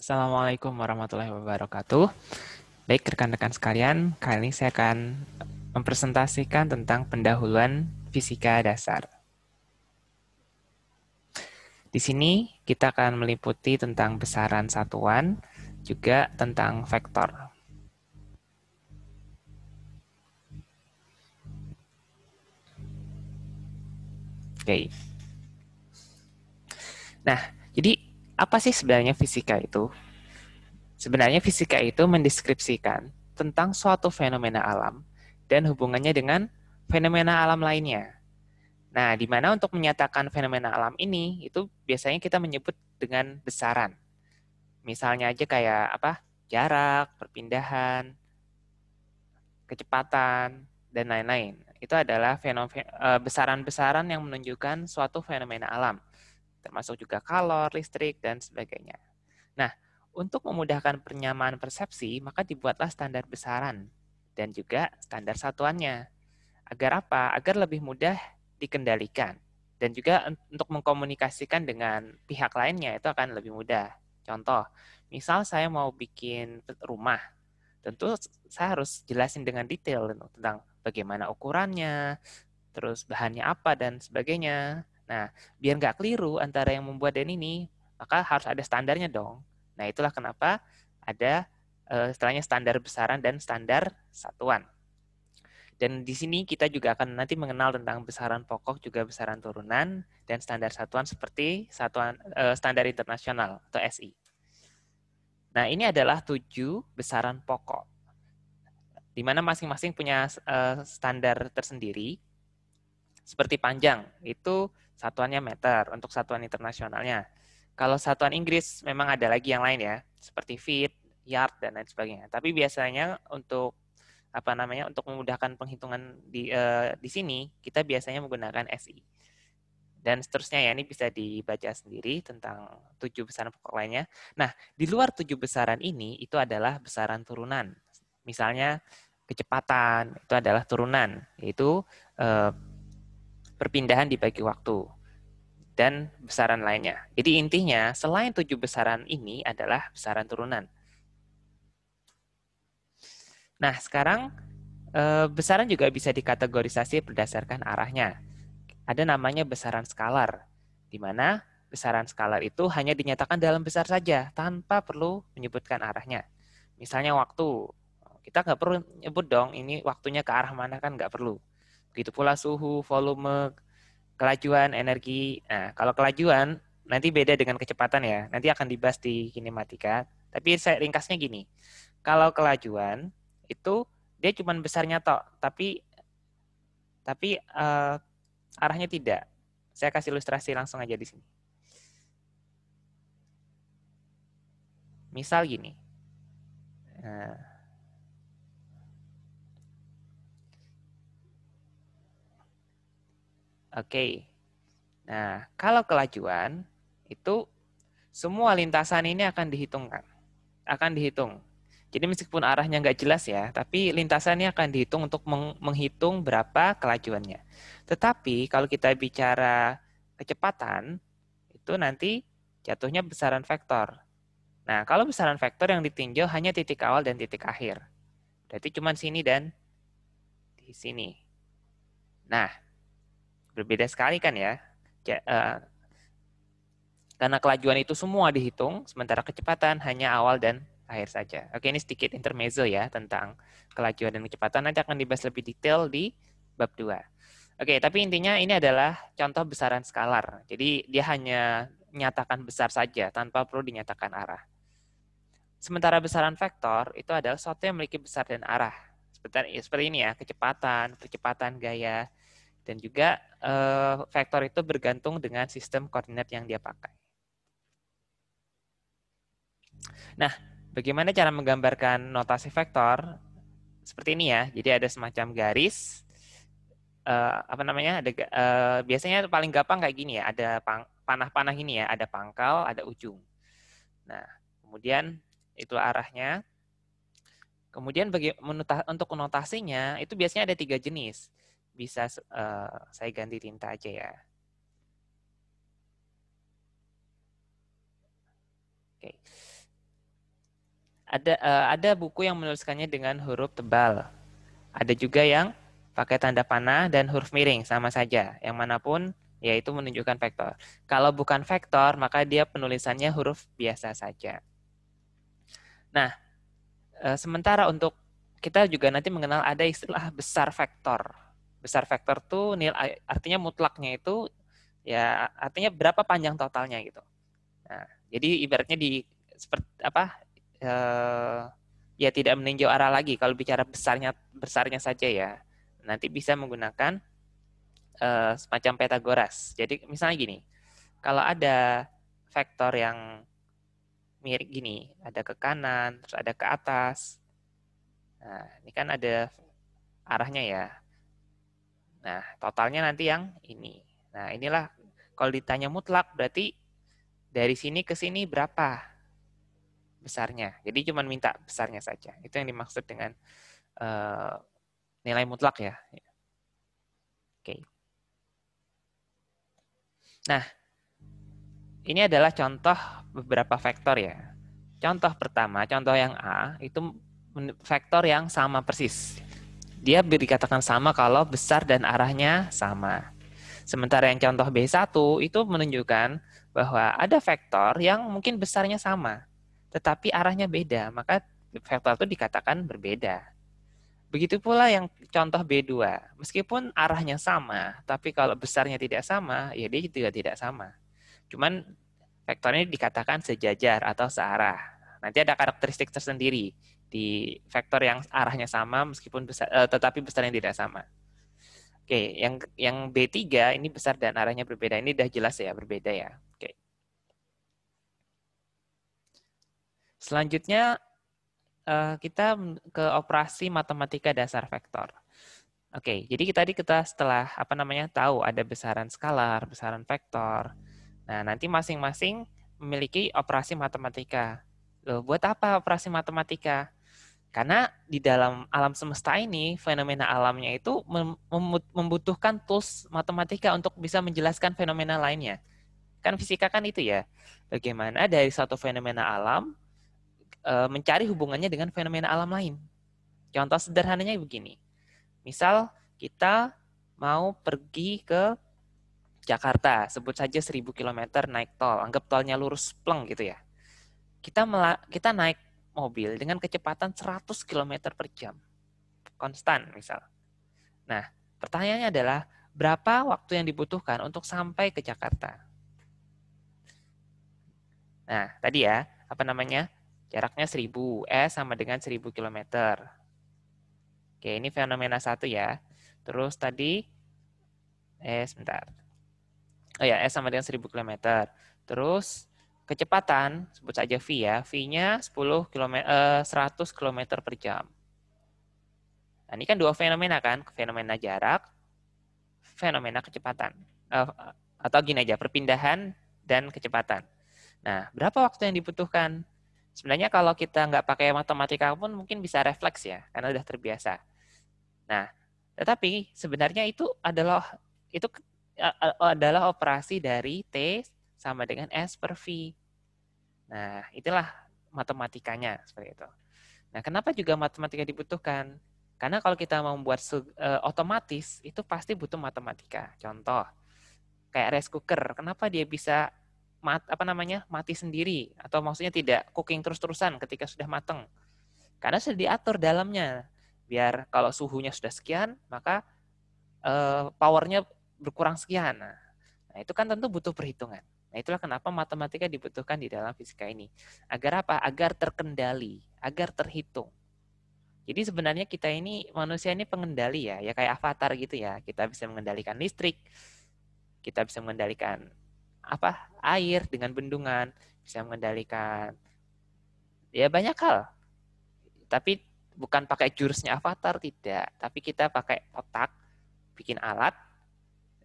Assalamualaikum warahmatullahi wabarakatuh. Baik rekan-rekan sekalian, kali ini saya akan mempresentasikan tentang pendahuluan fisika dasar. Di sini kita akan meliputi tentang besaran satuan, juga tentang vektor. Oke. Nah, jadi apa sih sebenarnya fisika itu? Sebenarnya fisika itu mendeskripsikan tentang suatu fenomena alam dan hubungannya dengan fenomena alam lainnya. Nah, di mana untuk menyatakan fenomena alam ini, itu biasanya kita menyebut dengan besaran. Misalnya aja kayak apa? Jarak, perpindahan, kecepatan, dan lain-lain. Itu adalah besaran-besaran yang menunjukkan suatu fenomena alam, termasuk juga kalor, listrik, dan sebagainya. Nah, untuk memudahkan penyamaan persepsi, maka dibuatlah standar besaran dan juga standar satuannya. Agar apa? Agar lebih mudah dikendalikan. Dan juga untuk mengkomunikasikan dengan pihak lainnya itu akan lebih mudah. Contoh, misal saya mau bikin rumah, tentu saya harus jelasin dengan detail tentang bagaimana ukurannya, terus bahannya apa, dan sebagainya. Nah, biar nggak keliru antara yang membuat dan ini, maka harus ada standarnya dong. Nah, itulah kenapa ada istilahnya standar besaran dan standar satuan. Dan di sini kita juga akan nanti mengenal tentang besaran pokok juga besaran turunan dan standar satuan seperti standar internasional atau SI. Nah, ini adalah 7 besaran pokok di mana masing-masing punya standar tersendiri. Seperti panjang, itu satuannya meter untuk satuan internasionalnya. Kalau satuan Inggris memang ada lagi yang lain ya, seperti feet, yard, dan lain sebagainya. Tapi biasanya untuk untuk memudahkan penghitungan di sini kita biasanya menggunakan SI dan seterusnya ya, ini bisa dibaca sendiri tentang 7 besaran pokok lainnya. Nah, di luar 7 besaran ini itu adalah besaran turunan. Misalnya kecepatan itu adalah turunan, yaitu perpindahan dibagi waktu dan besaran lainnya. Jadi intinya selain 7 besaran ini adalah besaran turunan. Nah, sekarang besaran juga bisa dikategorisasi berdasarkan arahnya. Ada namanya besaran skalar, di mana besaran skalar itu hanya dinyatakan dalam besar saja, tanpa perlu menyebutkan arahnya. Misalnya waktu, kita nggak perlu nyebut dong, ini waktunya ke arah mana kan nggak perlu. Begitu pula suhu, volume, kelajuan, energi. Nah, kalau kelajuan nanti beda dengan kecepatan ya, nanti akan dibahas di kinematika. Tapi saya ringkasnya gini, kalau kelajuan itu dia cuma besarnya tok, tapi arahnya tidak. Saya kasih ilustrasi langsung aja di sini. Misal gini. Nah, oke. Nah, kalau kelajuan itu semua lintasan ini akan dihitungkan. Akan dihitung. Jadi meskipun arahnya nggak jelas ya, tapi lintasannya akan dihitung untuk menghitung berapa kelajuannya. Tetapi kalau kita bicara kecepatan, itu nanti jatuhnya besaran vektor. Nah, kalau besaran vektor yang ditinjau hanya titik awal dan titik akhir. Berarti cuma sini dan di sini. Nah, berbeda sekali kan ya. Karena kelajuan itu semua dihitung, sementara kecepatan hanya awal dan akhir saja. Oke, ini sedikit intermezzo ya tentang kelajuan dan kecepatan. Nanti akan dibahas lebih detail di bab 2. Oke, tapi intinya ini adalah contoh besaran skalar. Jadi dia hanya menyatakan besar saja tanpa perlu dinyatakan arah. Sementara besaran vektor itu adalah sesuatu yang memiliki besar dan arah. Seperti ini ya, kecepatan, percepatan gaya, dan juga vektor itu bergantung dengan sistem koordinat yang dia pakai. Nah, bagaimana cara menggambarkan notasi vektor? Seperti ini ya. Jadi ada semacam garis, biasanya paling gampang kayak gini ya. Ada panah-panah ini ya. Ada pangkal, ada ujung. Nah, kemudian itu arahnya. Kemudian untuk notasinya itu biasanya ada 3 jenis. Bisa saya ganti tinta aja ya. Oke. Ada buku yang menuliskannya dengan huruf tebal. Ada juga yang pakai tanda panah dan huruf miring, sama saja. Yang manapun, yaitu menunjukkan vektor. Kalau bukan vektor, maka dia penulisannya huruf biasa saja. Nah, sementara untuk kita juga nanti mengenal ada istilah besar vektor. Besar vektor tuh nilai, artinya mutlaknya itu ya artinya berapa panjang totalnya gitu. Nah, jadi ibaratnya di seperti apa? Ya tidak meninjau arah lagi kalau bicara besarnya saja ya. Nanti bisa menggunakan semacam Petagoras. Jadi misalnya gini, kalau ada vektor yang mirip gini, ada ke kanan, terus ada ke atas. Nah, ini kan ada arahnya ya. Nah, totalnya nanti yang ini. Nah, inilah kalau ditanya mutlak berarti dari sini ke sini berapa besarnya. Jadi cuma minta besarnya saja. Itu yang dimaksud dengan nilai mutlak ya. Oke. Nah, ini adalah contoh beberapa vektor ya. Contoh pertama, contoh yang A, itu vektor yang sama persis. Dia dikatakan sama kalau besar dan arahnya sama. Sementara yang contoh B1 itu menunjukkan bahwa ada vektor yang mungkin besarnya sama, tetapi arahnya beda, maka vektor itu dikatakan berbeda. Begitu pula yang contoh B2, meskipun arahnya sama, tapi kalau besarnya tidak sama, ya dia juga tidak sama. Cuman vektornya dikatakan sejajar atau searah. Nanti ada karakteristik tersendiri di vektor yang arahnya sama meskipun besar, tetapi besarnya tidak sama. Oke, yang B3 ini besar dan arahnya berbeda. Ini udah jelas ya, berbeda ya. Oke. Selanjutnya kita ke operasi matematika dasar vektor. Oke, jadi kita setelah tahu ada besaran skalar, besaran vektor. Nah, nanti masing-masing memiliki operasi matematika. Loh, buat apa operasi matematika? Karena di dalam alam semesta ini, fenomena alamnya itu membutuhkan tools matematika untuk bisa menjelaskan fenomena lainnya. Kan fisika kan itu ya. Bagaimana dari satu fenomena alam mencari hubungannya dengan fenomena alam lain. Contoh sederhananya begini. Misal kita mau pergi ke Jakarta, sebut saja 1000 km naik tol, anggap tolnya lurus pleng gitu ya. Kita naik mobil dengan kecepatan 100 km per jam, konstan misal. Nah, pertanyaannya adalah berapa waktu yang dibutuhkan untuk sampai ke Jakarta? Nah, tadi ya, jaraknya 1000, S sama dengan 1000 km. Oke, ini fenomena satu ya. Terus tadi, sebentar. Oh ya, S sama dengan 1000 km. Terus kecepatan, sebut saja V ya. V-nya 100 km per jam. Nah, ini kan dua fenomena kan, fenomena jarak, fenomena kecepatan. Atau gini aja, perpindahan dan kecepatan. Nah, berapa waktu yang dibutuhkan? Sebenarnya kalau kita nggak pakai matematika pun mungkin bisa refleks ya, karena udah terbiasa. Nah, tetapi sebenarnya itu adalah operasi dari T sama dengan S per V. Nah, itulah matematikanya seperti itu. Nah, kenapa juga matematika dibutuhkan? Karena kalau kita mau membuat otomatis, itu pasti butuh matematika. Contoh, kayak rice cooker, kenapa dia bisa mati sendiri? Atau maksudnya tidak cooking terus-terusan ketika sudah matang? Karena sudah diatur dalamnya. Biar kalau suhunya sudah sekian, maka powernya berkurang sekian. Nah, itu kan tentu butuh perhitungan. Nah, itulah kenapa matematika dibutuhkan di dalam fisika ini. Agar apa? Agar terkendali, agar terhitung. Jadi sebenarnya kita ini, manusia ini pengendali ya, ya kayak avatar gitu ya. Kita bisa mengendalikan listrik, kita bisa mengendalikan air dengan bendungan, bisa mengendalikan ya banyak hal. Tapi bukan pakai jurusnya avatar, tidak. Tapi kita pakai otak, bikin alat,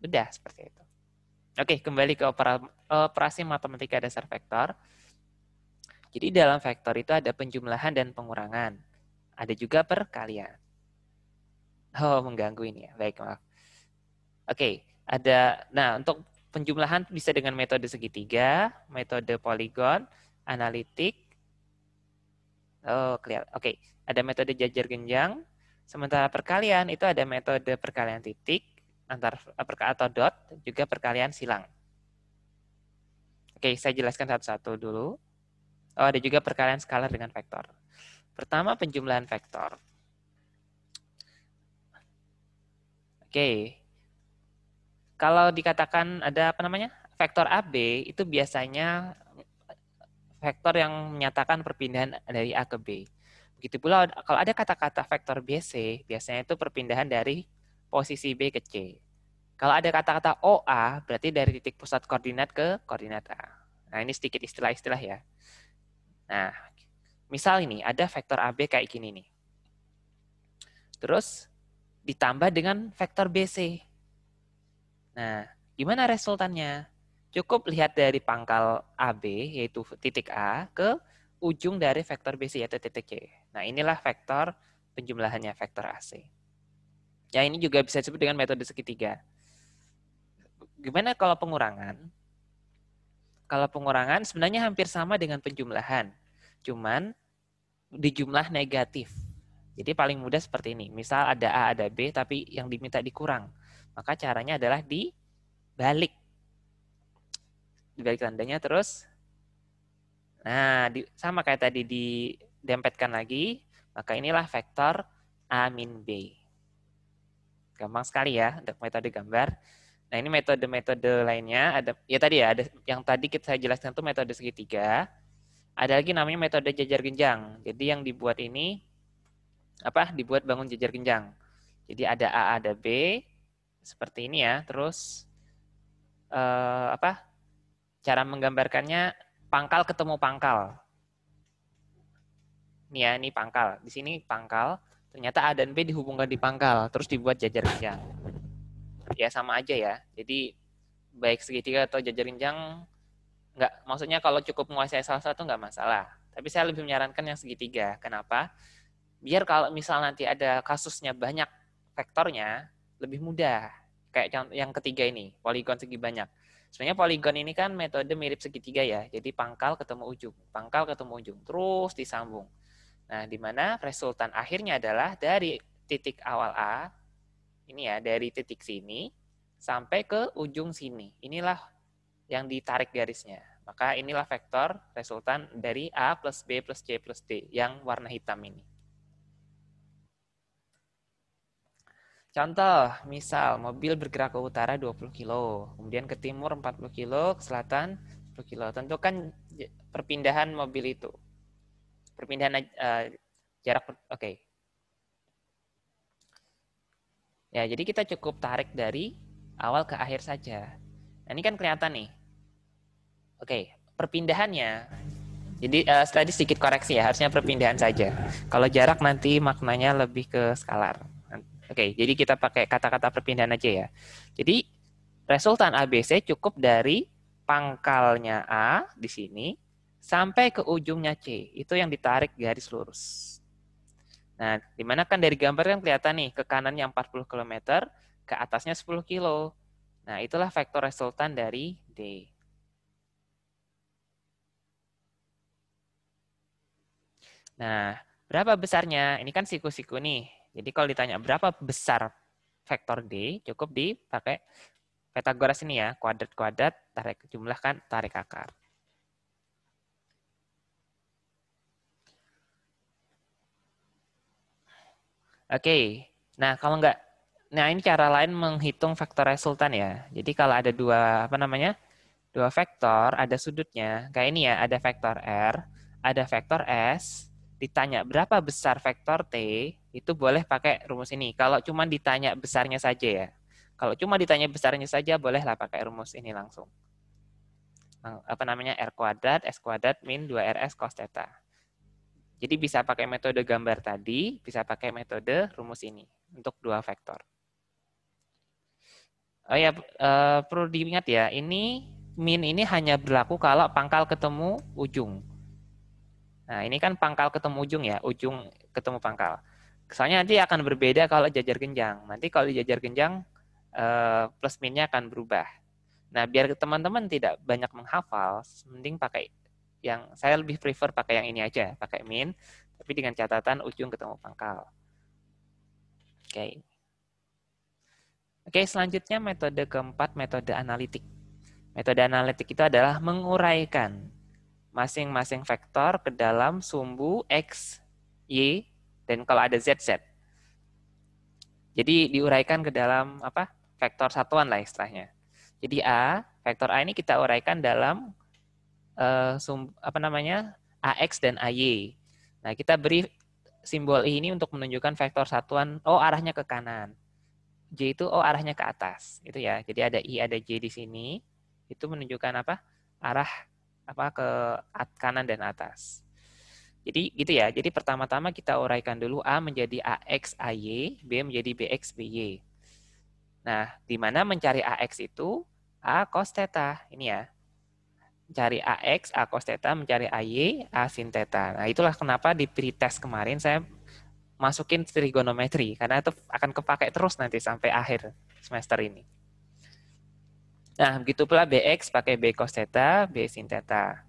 udah seperti itu. Oke, kembali ke operasi matematika dasar vektor. Jadi dalam vektor itu ada penjumlahan dan pengurangan. Ada juga perkalian. Oh, mengganggu ini ya. Baik, maaf. Oke, untuk penjumlahan bisa dengan metode segitiga, metode poligon, analitik, Oh, kelihatan. Oke, ada metode jajar genjang. Sementara perkalian itu ada metode perkalian titik atau dot, juga perkalian silang. Oke, saya jelaskan satu-satu dulu. Oh, ada juga perkalian skalar dengan vektor. Pertama, penjumlahan vektor. Oke, kalau dikatakan ada apa namanya vektor AB, itu biasanya vektor yang menyatakan perpindahan dari A ke B. Begitu pula kalau ada kata-kata vektor BC, biasanya itu perpindahan dari posisi B ke C. Kalau ada kata-kata OA, berarti dari titik pusat koordinat ke koordinat A. Nah, ini sedikit istilah-istilah ya. Nah, misal ini ada vektor AB kayak gini nih. Terus ditambah dengan vektor BC. Nah, gimana resultannya? Cukup lihat dari pangkal AB, yaitu titik A, ke ujung dari vektor BC, yaitu titik C. Nah, inilah vektor penjumlahannya, vektor AC. Ya, ini juga bisa disebut dengan metode segitiga. Gimana kalau pengurangan? Kalau pengurangan sebenarnya hampir sama dengan penjumlahan. Cuman di jumlah negatif. Jadi paling mudah seperti ini. Misal ada A, ada B, tapi yang diminta dikurang. Maka caranya adalah dibalik. Dibalik tandanya terus. Nah, sama kayak tadi didempetkan lagi. Maka inilah vektor A min B. Gampang sekali ya untuk metode gambar. Nah, ini metode-metode lainnya. Ada ada yang tadi saya jelaskan itu metode segitiga. Ada lagi namanya metode jajar genjang. Jadi yang dibuat ini dibuat bangun jajar genjang. Jadi ada A, ada B, seperti ini ya. Terus cara menggambarkannya pangkal ketemu pangkal. Ini ya, ini pangkal. Di sini pangkal. Ternyata A dan B dihubungkan di pangkal, terus dibuat jajar genjang. Ya sama aja ya. Jadi baik segitiga atau jajar genjang, maksudnya kalau cukup menguasai salah satu nggak masalah. Tapi saya lebih menyarankan yang segitiga. Kenapa? Biar kalau misal nanti ada kasusnya banyak vektornya, lebih mudah. Kayak yang ketiga ini, poligon segi banyak. Sebenarnya poligon ini kan metode mirip segitiga ya. Jadi pangkal ketemu ujung, pangkal ketemu ujung, terus disambung. Nah, di mana resultan akhirnya adalah dari titik awal A, ini ya, dari titik sini, sampai ke ujung sini. Inilah yang ditarik garisnya. Maka inilah vektor resultan dari A plus B plus C plus D yang warna hitam ini. Contoh, misal mobil bergerak ke utara 20 kilo, kemudian ke timur 40 kilo, ke selatan 10 kilo. Tentukan perpindahan mobil itu. Perpindahan jarak, oke. Ya, jadi kita cukup tarik dari awal ke akhir saja. Nah, ini kan kelihatan nih. Oke, perpindahannya. Jadi tadi sedikit koreksi ya, harusnya perpindahan saja. Kalau jarak nanti maknanya lebih ke skalar. Oke, jadi kita pakai kata-kata perpindahan aja ya. Jadi resultan ABC cukup dari pangkalnya A di sini sampai ke ujungnya C. Itu yang ditarik garis lurus. Nah, dimana kan dari gambar kan kelihatan nih, ke kanannya 40 km, ke atasnya 10 kilo. Nah, itulah vektor resultan dari D. Nah, berapa besarnya? Ini kan siku-siku nih. Jadi kalau ditanya berapa besar vektor D, cukup dipakai Pythagoras ini ya, kuadrat-kuadrat, tarik jumlahkan, tarik akar. Oke, nah kalau nggak, nah ini cara lain menghitung vektor resultan ya. Jadi kalau ada dua vektor, ada sudutnya, kayak ini ya, ada vektor R, ada vektor S, ditanya berapa besar vektor T, itu boleh pakai rumus ini. Kalau cuma ditanya besarnya saja ya. Kalau cuma ditanya besarnya saja, bolehlah pakai rumus ini langsung. R kuadrat, S kuadrat, min 2RS cos theta. Jadi bisa pakai metode gambar tadi, bisa pakai metode rumus ini untuk dua vektor. Oh ya, perlu diingat ya, ini min ini hanya berlaku kalau pangkal ketemu ujung. Nah, ini kan pangkal ketemu ujung ya, ujung ketemu pangkal. Soalnya nanti akan berbeda kalau jajar genjang. Nanti kalau di jajar genjang, plus minnya akan berubah. Nah, biar teman-teman tidak banyak menghafal, mending pakai saya lebih prefer pakai yang ini aja, pakai min. Tapi dengan catatan ujung ketemu pangkal. Oke. Oke, selanjutnya metode keempat, metode analitik. Metode analitik itu adalah menguraikan masing-masing vektor ke dalam sumbu X, Y, dan kalau ada Z, Z. Jadi diuraikan ke dalam apa? Vektor satuan lah istilahnya. Jadi vektor A ini kita uraikan dalam AX dan AY. Nah, kita beri simbol I ini untuk menunjukkan vektor satuan O arahnya ke kanan. J itu O arahnya ke atas. Itu ya. Jadi ada I, ada J di sini. Itu menunjukkan apa? Arah ke kanan dan atas. Jadi gitu ya. Jadi pertama-tama kita uraikan dulu A menjadi AX AY, B menjadi BX BY. Nah, di mana mencari AX itu A cos theta. Ini ya. Mencari AX, A cos theta, mencari AY, A sin theta. Nah, itulah kenapa di pretest kemarin saya masukin trigonometri, karena itu akan kepakai terus nanti sampai akhir semester ini. Nah, begitu pula BX pakai B cos theta, B sin theta.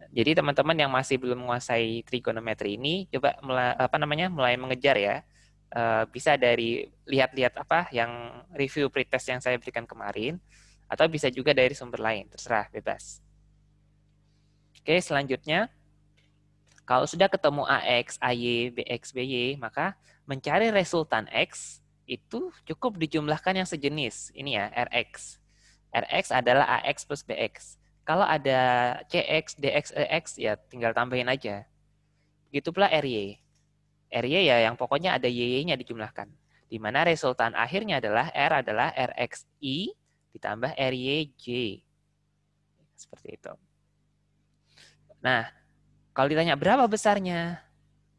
Jadi teman-teman yang masih belum menguasai trigonometri ini, coba mulai mengejar ya. Bisa dari lihat-lihat yang review pretest yang saya berikan kemarin, atau bisa juga dari sumber lain, terserah, bebas. Oke, selanjutnya, kalau sudah ketemu AX, AY, BX, BY, maka mencari resultan X itu cukup dijumlahkan yang sejenis. Ini ya, RX. RX adalah AX plus BX. Kalau ada CX, DX, EX, ya tinggal tambahin aja. Begitu pula RY. RY ya yang pokoknya ada YY-nya dijumlahkan. Di mana resultan akhirnya adalah R adalah RXI ditambah RYJ. Seperti itu. Nah, kalau ditanya berapa besarnya,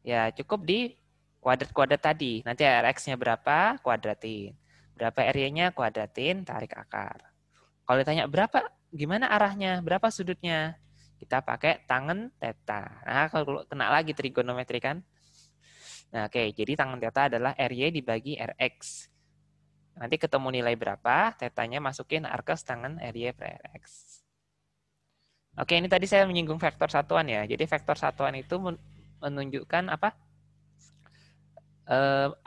ya cukup di kuadrat-kuadrat tadi. Nanti RX-nya berapa, kuadratin. Berapa RY-nya, kuadratin, tarik akar. Kalau ditanya berapa, gimana arahnya, berapa sudutnya, kita pakai tangen theta. Nah, kalau kena lagi trigonometri kan. Nah, oke, jadi tangen theta adalah RY dibagi RX. Nanti ketemu nilai berapa, tetanya masukin arkes tangen RY per RX. Oke, ini tadi saya menyinggung vektor satuan ya. Jadi vektor satuan itu menunjukkan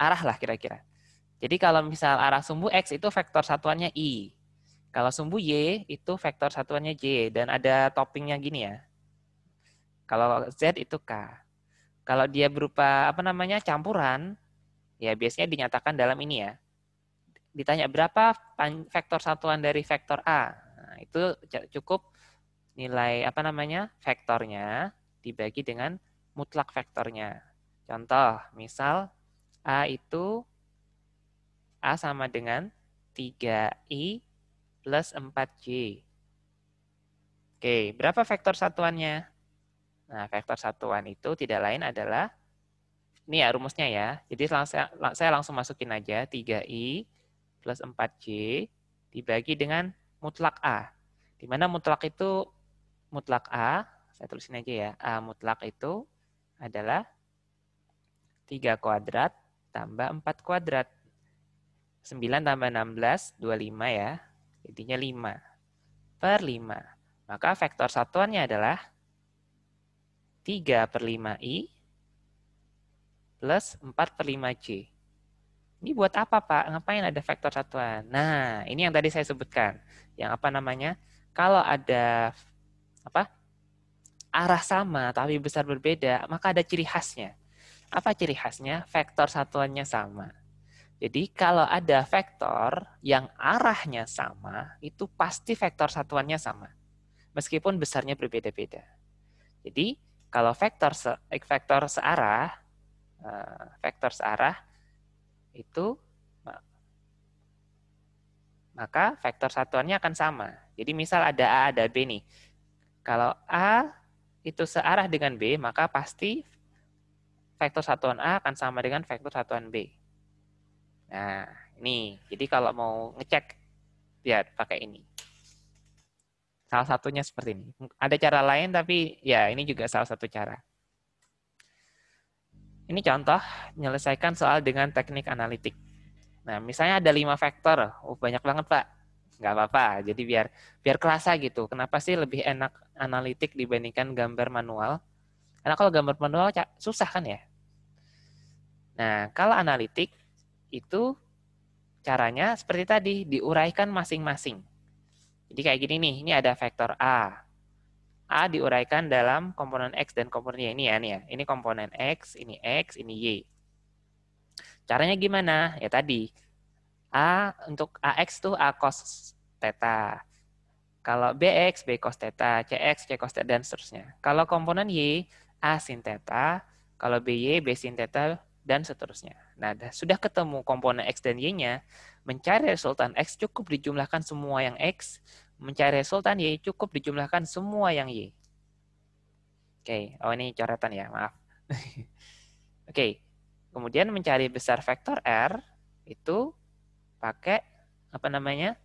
arah lah kira-kira. Jadi kalau misal arah sumbu X itu vektor satuannya I. Kalau sumbu Y itu vektor satuannya J. Dan ada toppingnya gini ya. Kalau Z itu K. Kalau dia berupa campuran, ya biasanya dinyatakan dalam ini ya. Ditanya berapa vektor satuan dari vektor A. Nah, itu cukup nilai vektornya dibagi dengan mutlak vektornya. Contoh, misal A itu A sama dengan 3I plus 4J. Oke, berapa vektor satuannya? Nah, vektor satuan itu tidak lain adalah, ini ya rumusnya ya. Jadi saya langsung masukin aja 3I plus 4J dibagi dengan mutlak A. Di mana mutlak itu, mutlak A, saya tulisin aja ya, A mutlak itu adalah 3 kuadrat tambah 4 kuadrat. 9 tambah 16, 25 ya. Jadinya 5 per 5. Maka vektor satuannya adalah 3 per 5I plus 4 per 5J. Ini buat apa, Pak? Ngapain ada vektor satuan? Nah, ini yang tadi saya sebutkan. Yang kalau ada arah sama tapi besar berbeda, maka ada ciri khasnya. Apa ciri khasnya? Vektor satuannya sama. Jadi kalau ada vektor yang arahnya sama, itu pasti vektor satuannya sama. Meskipun besarnya berbeda-beda. Jadi kalau vektor searah itu, maka vektor satuannya akan sama. Jadi misal ada A, ada B nih. Kalau A itu searah dengan B, maka pasti vektor satuan A akan sama dengan vektor satuan B. Nah, ini. Jadi kalau mau ngecek, lihat pakai ini. Salah satunya seperti ini. Ada cara lain, tapi ya ini juga salah satu cara. Ini contoh menyelesaikan soal dengan teknik analitik. Nah, misalnya ada 5 vektor. Banyak banget, Pak. Nggak apa-apa. Jadi biar kerasa gitu. Kenapa sih lebih enak analitik dibandingkan gambar manual? Karena kalau gambar manual susah kan ya. Nah, kalau analitik itu caranya seperti tadi, diuraikan masing-masing. Jadi kayak gini nih, ini ada vektor A. A diuraikan dalam komponen X dan komponen Y. Ini ya, nih ya. Ini komponen X, ini Y. Caranya gimana? Ya tadi, untuk AX tuh A cos theta. Kalau BX, B cos theta, CX, C cos theta, dan seterusnya. Kalau komponen Y, A sin theta. Kalau BY, B sin theta, dan seterusnya. Nah, sudah ketemu komponen X dan Y-nya, mencari resultan X cukup dijumlahkan semua yang X, mencari resultan Y cukup dijumlahkan semua yang Y. Oke, oh ini coretan ya, maaf. Oke, kemudian mencari besar vektor R, itu pakai, apa namanya,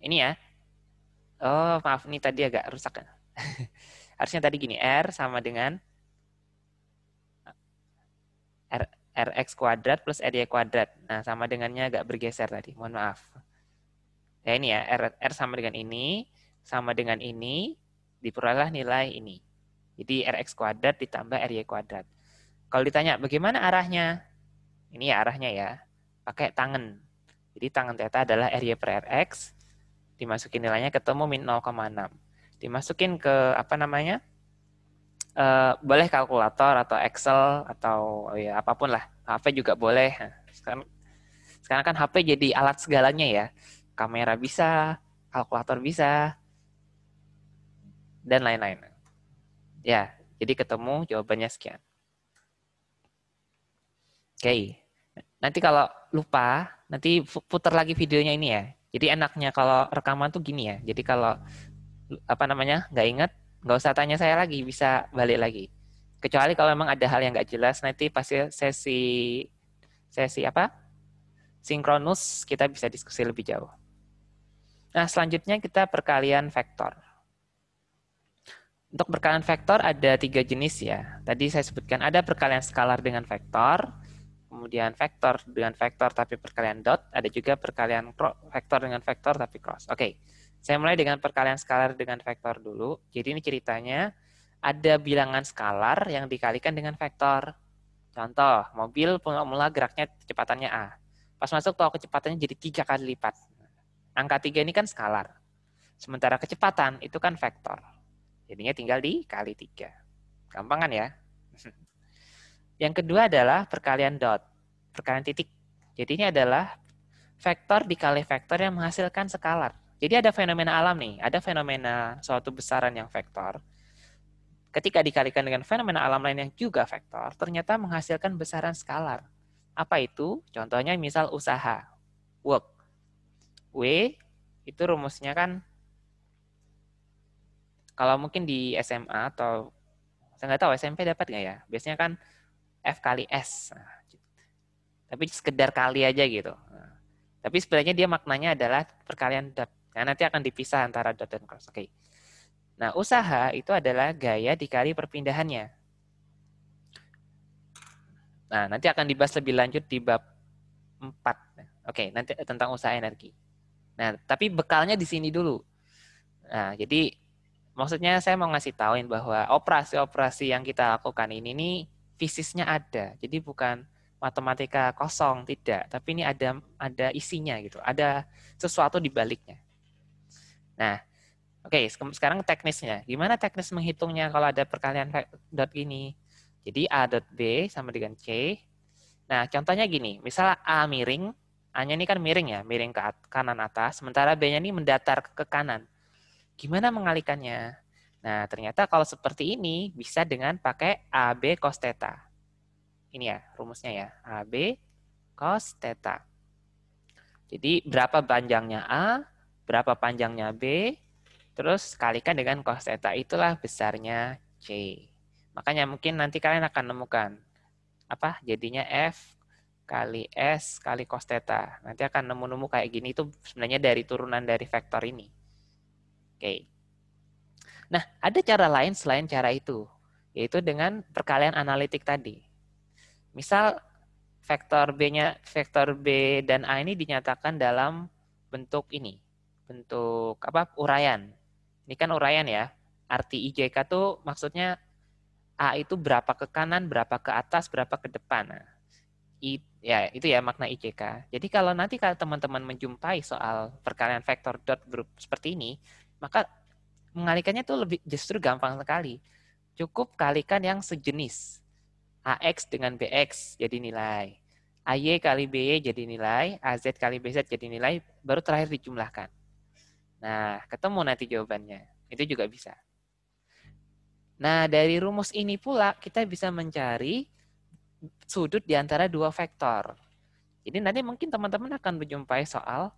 ini ya. Oh, maaf, ini tadi agak rusak. Harusnya tadi gini, R sama dengan Rx kuadrat plus RY kuadrat. Nah, sama dengannya agak bergeser tadi, mohon maaf. Ya ini ya, R sama dengan ini, diperolehlah nilai ini. Jadi Rx kuadrat ditambah Ry kuadrat. Kalau ditanya bagaimana arahnya, ini ya arahnya ya, pakai tangen. Jadi tangen theta adalah Ry per Rx, dimasukin nilainya ketemu min 0,6. Dimasukin ke apa namanya, boleh kalkulator atau Excel atau ya apapun lah, HP juga boleh. Sekarang kan HP jadi alat segalanya ya, kamera bisa, kalkulator bisa, dan lain-lain. Ya, jadi ketemu jawabannya sekian. Oke, nanti kalau lupa, nanti putar lagi videonya ini ya. Jadi enaknya kalau rekaman tuh gini ya. Jadi kalau apa namanya nggak ingat, nggak usah tanya saya lagi, bisa balik lagi. Kecuali kalau memang ada hal yang nggak jelas, nanti pasti sesi apa sinkronus kita bisa diskusi lebih jauh. Nah, selanjutnya kita perkalian vektor. Untuk perkalian vektor ada 3 jenis ya. Tadi saya sebutkan ada perkalian skalar dengan vektor, kemudian vektor dengan vektor tapi perkalian dot, ada juga perkalian vektor dengan vektor tapi cross. Oke, saya mulai dengan perkalian skalar dengan vektor dulu. Jadi ini ceritanya ada bilangan skalar yang dikalikan dengan vektor. Contoh, mobil mula geraknya kecepatannya A. Pas masuk tahu kecepatannya jadi 3 kali lipat. Angka 3 ini kan skalar. Sementara kecepatan itu kan vektor. Jadinya tinggal dikali 3. Gampang kan ya? Yang kedua adalah perkalian dot. Perkalian titik. Jadi ini adalah vektor dikali vektor yang menghasilkan skalar. Jadi ada fenomena alam nih. Ada fenomena suatu besaran yang vektor. Ketika dikalikan dengan fenomena alam lain yang juga vektor, ternyata menghasilkan besaran skalar. Apa itu? Contohnya misal usaha. Work. W itu rumusnya kan kalau mungkin di SMA atau saya nggak tahu SMP dapat nggak ya? Biasanya kan F kali S. Nah, tapi sekedar kali aja gitu. Nah, tapi sebenarnya dia maknanya adalah perkalian dot. Nah, nanti akan dipisah antara dot dan cross. Oke. Nah, usaha itu adalah gaya dikali perpindahannya. Nah, nanti akan dibahas lebih lanjut di bab 4. Oke, nanti tentang usaha energi. Nah, tapi bekalnya di sini dulu. Nah, jadi maksudnya saya mau ngasih tauin bahwa operasi-operasi yang kita lakukan ini nih fisisnya ada. Jadi bukan matematika kosong, tidak. Tapi ini ada isinya gitu. Ada sesuatu di baliknya. Nah, oke, sekarang teknisnya. Gimana teknis menghitungnya kalau ada perkalian dot gini? Jadi A dot B sama dengan C. Nah, contohnya gini. Misal A miring, A-nya ini kan miring ya, miring ke kanan atas. Sementara B-nya ini mendatar ke kanan. Gimana mengalikannya? Nah, ternyata kalau seperti ini bisa dengan pakai AB cos theta. Ini ya rumusnya ya, AB cos theta. Jadi berapa panjangnya A, berapa panjangnya B, terus kalikan dengan cos theta, itulah besarnya C. Makanya mungkin nanti kalian akan nemukan apa jadinya F kali S kali cos theta. Nanti akan nemu-nemu kayak gini, itu sebenarnya dari turunan dari vektor ini. Oke. Nah, ada cara lain selain cara itu, yaitu dengan perkalian analitik tadi. Misal vektor B dan A ini dinyatakan dalam bentuk ini, bentuk apa? Uraian. Ini kan uraian ya. Arti IJK tuh maksudnya A itu berapa ke kanan, berapa ke atas, berapa ke depan. Nah, ya itu ya makna ICK. Jadi kalau nanti kalau teman-teman menjumpai soal perkalian vektor dot group seperti ini, maka mengalikannya tuh lebih justru gampang sekali. Cukup kalikan yang sejenis. AX dengan BX jadi nilai. AY kali BY jadi nilai, AZ kali BZ jadi nilai, baru terakhir dijumlahkan. Nah, ketemu nanti jawabannya. Itu juga bisa. Nah, dari rumus ini pula kita bisa mencari sudut di antara dua vektor. Jadi nanti mungkin teman-teman akan menjumpai soal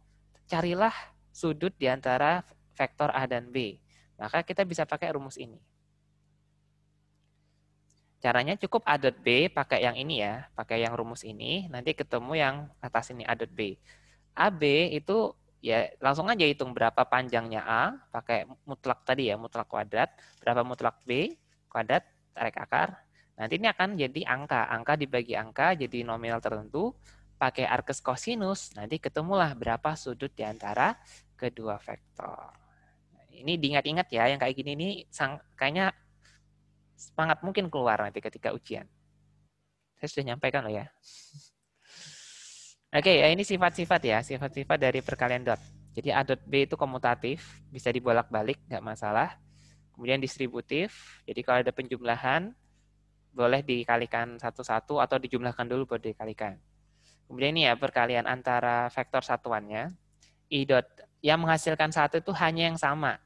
carilah sudut di antara vektor A dan B. Maka kita bisa pakai rumus ini. Caranya cukup A dot B pakai yang ini ya, pakai yang rumus ini, nanti ketemu yang atas ini A dot B. AB itu ya langsung aja hitung berapa panjangnya A, pakai mutlak tadi ya, mutlak kuadrat, berapa mutlak B, kuadrat, tarik akar. Nanti ini akan jadi angka, angka dibagi angka jadi nominal tertentu, pakai arcus cosinus, nanti ketemulah berapa sudut di antara kedua vektor. Ini diingat-ingat ya, yang kayak gini ini kayaknya semangat mungkin keluar nanti ketika ujian. Saya sudah nyampaikan loh ya. Oke, ya ini sifat-sifat ya, sifat-sifat dari perkalian dot. Jadi A dot B itu komutatif, bisa dibolak-balik, nggak masalah. Kemudian distributif, jadi kalau ada penjumlahan, boleh dikalikan satu-satu atau dijumlahkan dulu baru dikalikan. Kemudian ini ya, perkalian antara vektor satuannya. I dot yang menghasilkan satu itu hanya yang sama.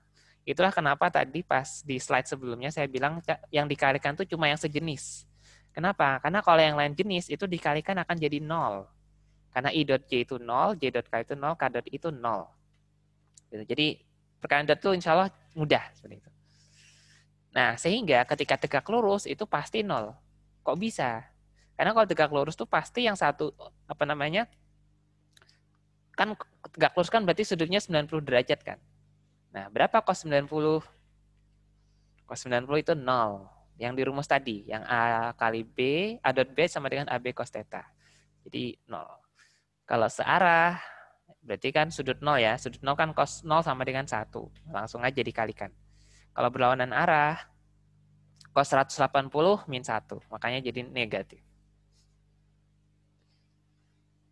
Itulah kenapa tadi pas di slide sebelumnya saya bilang yang dikalikan itu cuma yang sejenis. Kenapa? Karena kalau yang lain jenis itu dikalikan akan jadi 0. Karena I dot J itu 0, J dot K itu 0, K dot I itu 0. Jadi perkalian dot itu insya Allah mudah seperti itu. Nah, sehingga ketika tegak lurus itu pasti 0. Kok bisa? Karena kalau tegak lurus itu pasti yang satu, apa namanya, kan tegak lurus kan berarti sudutnya 90 derajat kan. Nah, berapa cos 90? Cos 90 itu 0. Yang di rumus tadi, yang A kali B, A dot B sama dengan AB cos theta. Jadi 0. Kalau searah, berarti kan sudut 0 ya. Sudut 0 kan cos 0 sama dengan 1. Langsung aja dikalikan. Kalau berlawanan arah, cos 180 min 1. Makanya jadi negatif.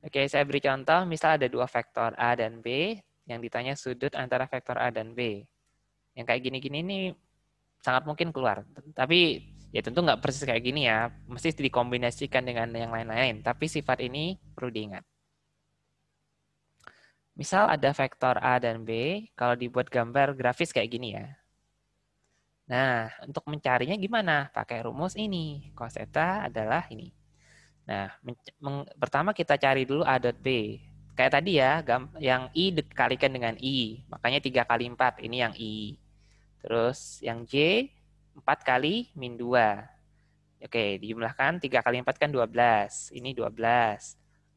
Oke, saya beri contoh. Misal ada dua vektor A dan B. Yang ditanya sudut antara vektor A dan B. Yang kayak gini-gini ini sangat mungkin keluar. Tapi ya tentu nggak persis kayak gini ya. Mesti dikombinasikan dengan yang lain-lain. Tapi sifat ini perlu diingat. Misal ada vektor A dan B, kalau dibuat gambar grafis kayak gini ya. Nah, untuk mencarinya gimana? Pakai rumus ini. Cos theta adalah ini. Nah, pertama kita cari dulu A dot B. Kayak tadi ya, yang I dikalikan dengan I. Makanya 3 kali 4, ini yang I. Terus yang J, 4 kali min 2. Oke, dijumlahkan 3 kali 4 kan 12. Ini 12.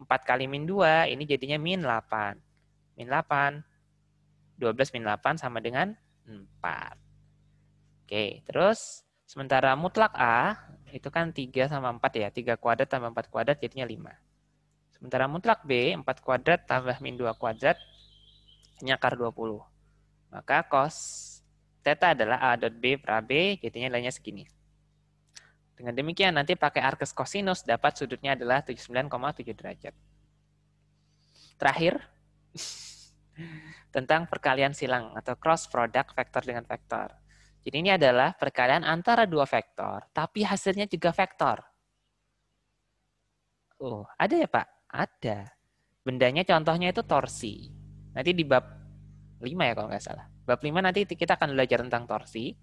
4 kali min 2, ini jadinya min 8. Min 8. 12 min 8 sama dengan 4. Oke, terus sementara mutlak A, itu kan 3 sama 4 ya. 3 kuadrat tambah 4 kuadrat jadinya 5. Sementara mutlak B, 4 kuadrat tambah min 2 kuadrat, ini akar 20. Maka cos theta adalah A dot B per AB, jadinya nilainya segini. Dengan demikian nanti pakai arcus cosinus dapat sudutnya adalah 79,7 derajat. Terakhir, tentang perkalian silang atau cross product vektor dengan vektor. Jadi ini adalah perkalian antara dua vektor, tapi hasilnya juga vektor. Oh, ada ya Pak? Ada. Bendanya contohnya itu torsi. Nanti di bab 5 ya kalau nggak salah. Bab 5 nanti kita akan belajar tentang torsi.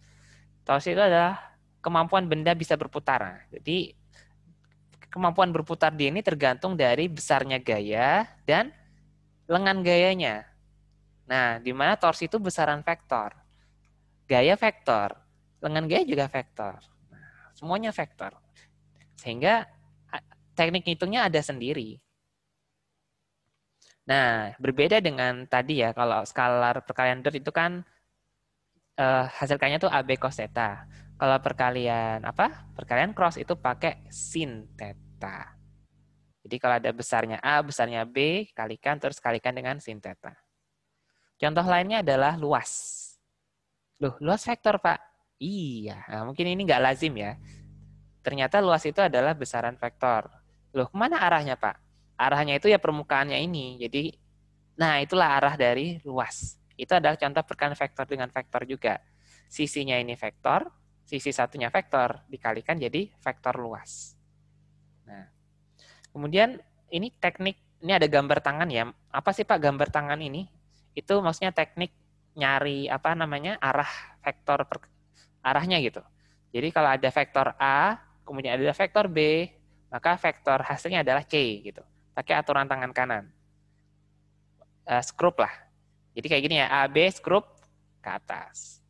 Torsi itu adalah kemampuan benda bisa berputar. Jadi kemampuan berputar dia ini tergantung dari besarnya gaya dan lengan gayanya. Nah, di mana torsi itu besaran vektor. Gaya vektor, lengan gaya juga vektor. Nah, semuanya vektor. Sehingga teknik hitungnya ada sendiri. Nah, berbeda dengan tadi ya, kalau skalar perkalian dot itu kan hasilkannya tuh AB cos theta. Kalau perkalian Perkalian cross itu pakai sin theta. Jadi kalau ada besarnya A, besarnya B, kalikan terus kalikan dengan sin theta. Contoh lainnya adalah luas. Loh, luas vektor, Pak. Iya, nah, mungkin ini nggak lazim ya. ternyata luas itu adalah besaran vektor. Loh, kemana arahnya, Pak? Arahnya itu ya permukaannya ini. Jadi, nah itulah arah dari luas. Itu adalah contoh perkalian vektor dengan vektor juga. Sisinya ini vektor, sisi satunya vektor, dikalikan jadi vektor luas. Nah, kemudian ini teknik, ini ada gambar tangan ya. Apa sih Pak gambar tangan ini? Itu maksudnya teknik nyari apa namanya arah vektor arahnya gitu. Jadi kalau ada vektor A, kemudian ada vektor B, maka vektor hasilnya adalah C gitu. Pakai aturan tangan kanan. Skrup lah. Jadi kayak gini ya, A, B, skrup ke atas.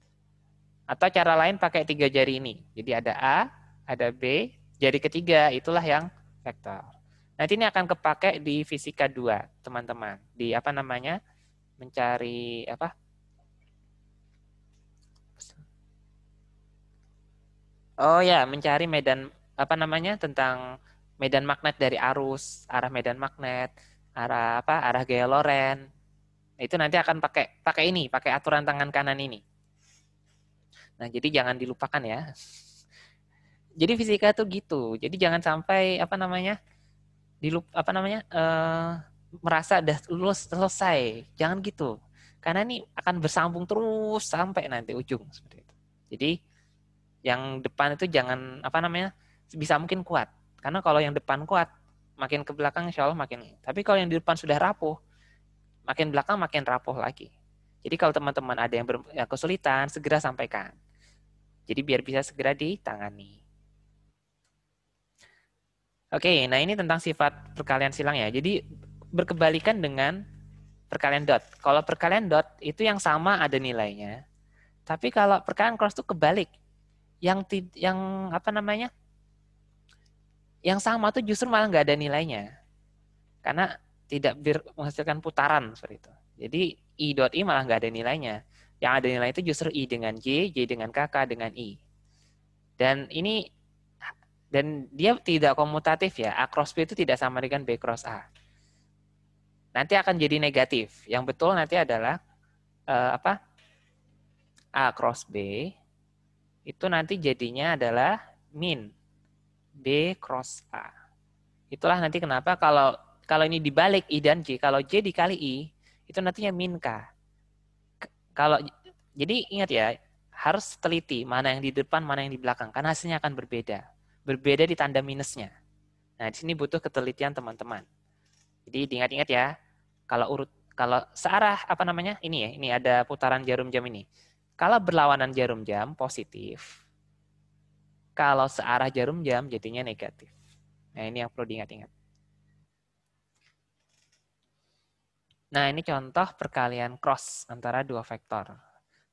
Atau cara lain pakai 3 jari ini. Jadi ada A, ada B, jari ketiga itulah yang vektor. Nanti ini akan kepake di fisika 2, teman-teman. Di apa namanya? Mencari apa? Oh ya, mencari medan apa namanya? Tentang medan magnet dari arus, arah medan magnet, arah apa? Arah gaya Lorentz. Itu nanti akan pakai ini, pakai aturan tangan kanan ini. Nah, jadi jangan dilupakan ya. Jadi fisika tuh gitu. Jadi jangan sampai apa namanya? Merasa udah lulus selesai. Jangan gitu. Karena ini akan bersambung terus sampai nanti ujung seperti itu. Jadi yang depan itu jangan apa namanya? Bisa mungkin kuat. Karena kalau yang depan kuat, makin ke belakang insya Allah makin. Tapi kalau yang di depan sudah rapuh, makin belakang makin rapuh lagi. Jadi kalau teman-teman ada yang kesulitan, segera sampaikan. Jadi biar bisa segera ditangani. Oke, nah ini tentang sifat perkalian silang ya. Jadi berkebalikan dengan perkalian dot. Kalau perkalian dot itu yang sama ada nilainya. Tapi kalau perkalian cross itu kebalik. Yang apa namanya? Yang sama tuh justru malah nggak ada nilainya. Karena tidak menghasilkan putaran seperti itu. Jadi I dot I malah nggak ada nilainya. Yang ada nilai itu justru I dengan J dengan K, K dengan I. Dan dia tidak komutatif ya. A cross B itu tidak sama dengan B cross A. Nanti akan jadi negatif. Yang betul nanti adalah apa? A cross B itu nanti jadinya adalah min B cross A. Itulah nanti kenapa kalau ini dibalik I dan J, kalau J dikali I itu nantinya min K. Kalau jadi ingat ya, harus teliti mana yang di depan, mana yang di belakang karena hasilnya akan berbeda. Berbeda di tanda minusnya. Nah, di sini butuh ketelitian teman-teman. Jadi diingat-ingat ya. Kalau searah apa namanya? Ini ya, ini ada putaran jarum jam ini. Kalau berlawanan jarum jam positif. Kalau searah jarum jam jadinya negatif. Nah, ini yang perlu diingat-ingat. Nah, ini contoh perkalian cross antara dua vektor.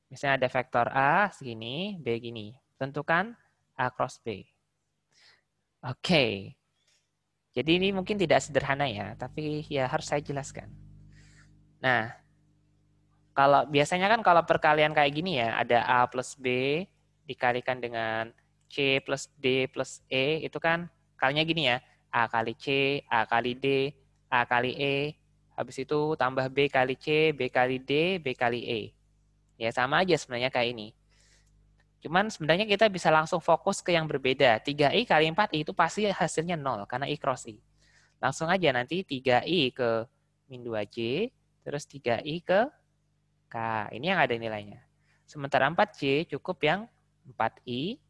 Misalnya ada vektor A segini, B gini. Tentukan A cross B. Oke. Jadi ini mungkin tidak sederhana ya, tapi ya harus saya jelaskan. Nah, kalau biasanya kan kalau perkalian kayak gini ya, ada A plus B dikalikan dengan C plus D plus E, itu kan kalinya gini ya, A kali C, A kali D, A kali E, habis itu tambah B kali C, B kali D, B kali E. Ya sama aja sebenarnya kayak ini. Cuman sebenarnya kita bisa langsung fokus ke yang berbeda. 3I kali 4I itu pasti hasilnya 0, karena I cross I. Langsung aja nanti 3I ke min 2J, terus 3I ke K. Ini yang ada nilainya. Sementara 4J cukup yang 4I.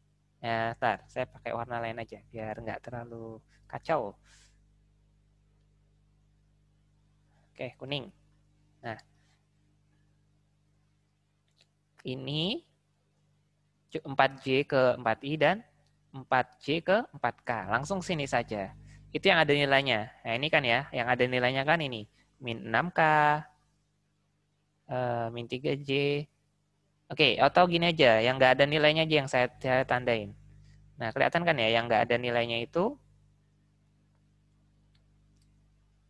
Ya, ntar, saya pakai warna lain aja, biar nggak terlalu kacau. Oke, kuning. Nah, ini 4J ke 4I dan 4J ke 4K. Langsung sini saja. Itu yang ada nilainya. Nah, ini kan ya, yang ada nilainya kan ini. Min 6K, min 3J. Oke, atau gini aja, yang nggak ada nilainya aja yang saya tandain. Nah, kelihatan kan ya, yang nggak ada nilainya itu,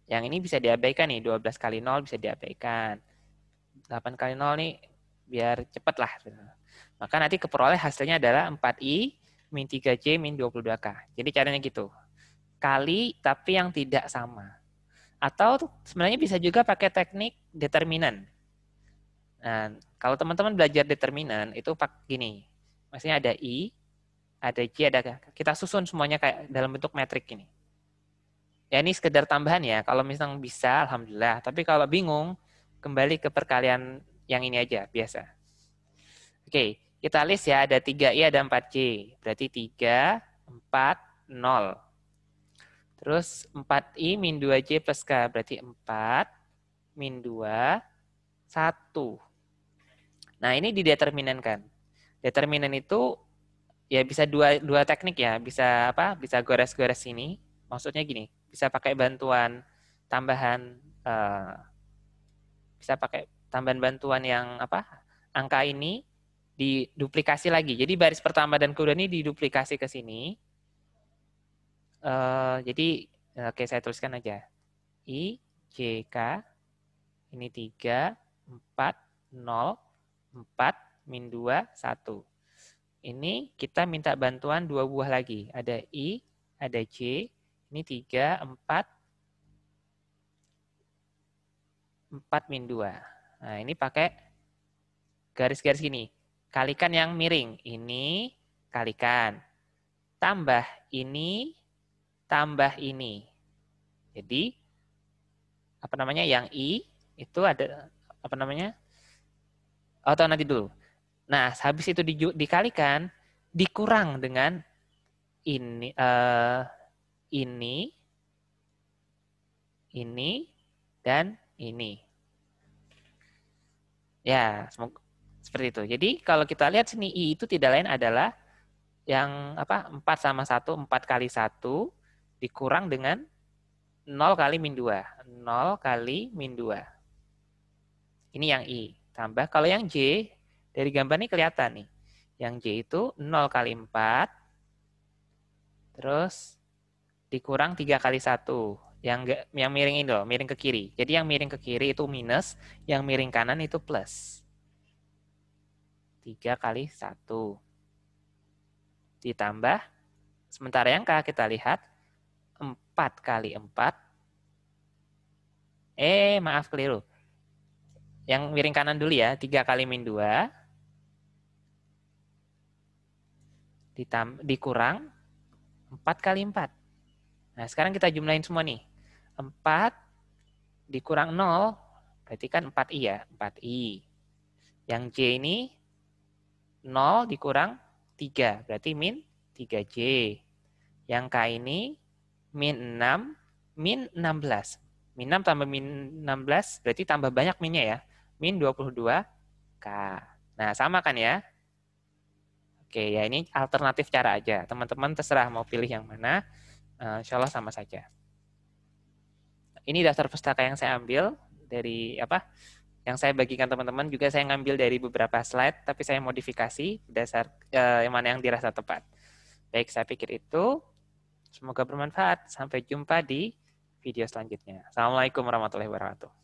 yang ini bisa diabaikan nih, 12 kali 0 bisa diabaikan. 8 kali 0 nih, biar cepet lah. Maka nanti keperoleh hasilnya adalah 4I min 3J min 22K. Jadi caranya gitu. Kali tapi yang tidak sama. Atau sebenarnya bisa juga pakai teknik determinan. Nah, kalau teman-teman belajar determinan itu pakai gini. Maksudnya ada I, ada J, ada K. Kita susun semuanya kayak dalam bentuk metrik ini. Ya ini sekedar tambahan ya, kalau misalnya bisa, alhamdulillah. Tapi kalau bingung, kembali ke perkalian yang ini aja, biasa. Oke, kita list ya, ada 3I, ada 4J. Berarti 3, 4, 0. Terus 4I min 2J plus K, berarti 4, min 2, 1. Nah, ini dideterminankan. Determinan itu ya bisa dua teknik ya, bisa apa? Bisa gores-gores ini. Maksudnya gini, bisa pakai bantuan tambahan bisa pakai tambahan bantuan yang apa? Angka ini diduplikasi lagi. Jadi baris pertama dan kedua ini diduplikasi ke sini. Jadi oke, saya tuliskan aja. I J K ini 3 4 0 4 min 2 1. Ini kita minta bantuan 2 buah lagi. Ada I, ada J. Ini 3 4 4 min 2. Nah, ini pakai garis-garis gini. Kalikan yang miring. Ini kalikan. Tambah ini, tambah ini. Jadi apa namanya? Yang I itu ada apa namanya? Oh, tahu nanti dulu. Nah, habis itu dikalikan dikurang dengan ini ini dan ini. Ya, seperti itu. Jadi kalau kita lihat sini I itu tidak lain adalah yang apa? 4 sama 1, 4 kali 1 dikurang dengan 0 kali min 2. 0 kali min 2. Ini yang I. Tambah kalau yang J, dari gambar ini kelihatan nih. Yang J itu 0 kali 4, terus dikurang 3 kali 1. Yang miring ini loh, miring ke kiri. Jadi yang miring ke kiri itu minus, yang miring kanan itu plus. 3 kali 1. Ditambah, sementara yang K kita lihat, 4 kali 4. Maaf keliru. Yang miring kanan dulu ya, 3 kali min 2. Dikurang 4 kali 4. Nah, sekarang kita jumlahin semua nih. 4 dikurang 0, berarti kan 4I ya, 4I. Yang J ini 0 dikurang 3, berarti min 3J. Yang K ini min 6, min 16. Min 6 tambah min 16, berarti tambah banyak minnya ya. Min 22K. Nah, sama kan ya? Oke, ya ini alternatif cara aja. Teman-teman terserah mau pilih yang mana. Insya Allah sama saja. Ini daftar pustaka yang saya ambil dari apa? Yang saya bagikan teman-teman juga saya ngambil dari beberapa slide, tapi saya modifikasi berdasar yang mana yang dirasa tepat. Baik, saya pikir itu. Semoga bermanfaat. Sampai jumpa di video selanjutnya. Assalamualaikum warahmatullahi wabarakatuh.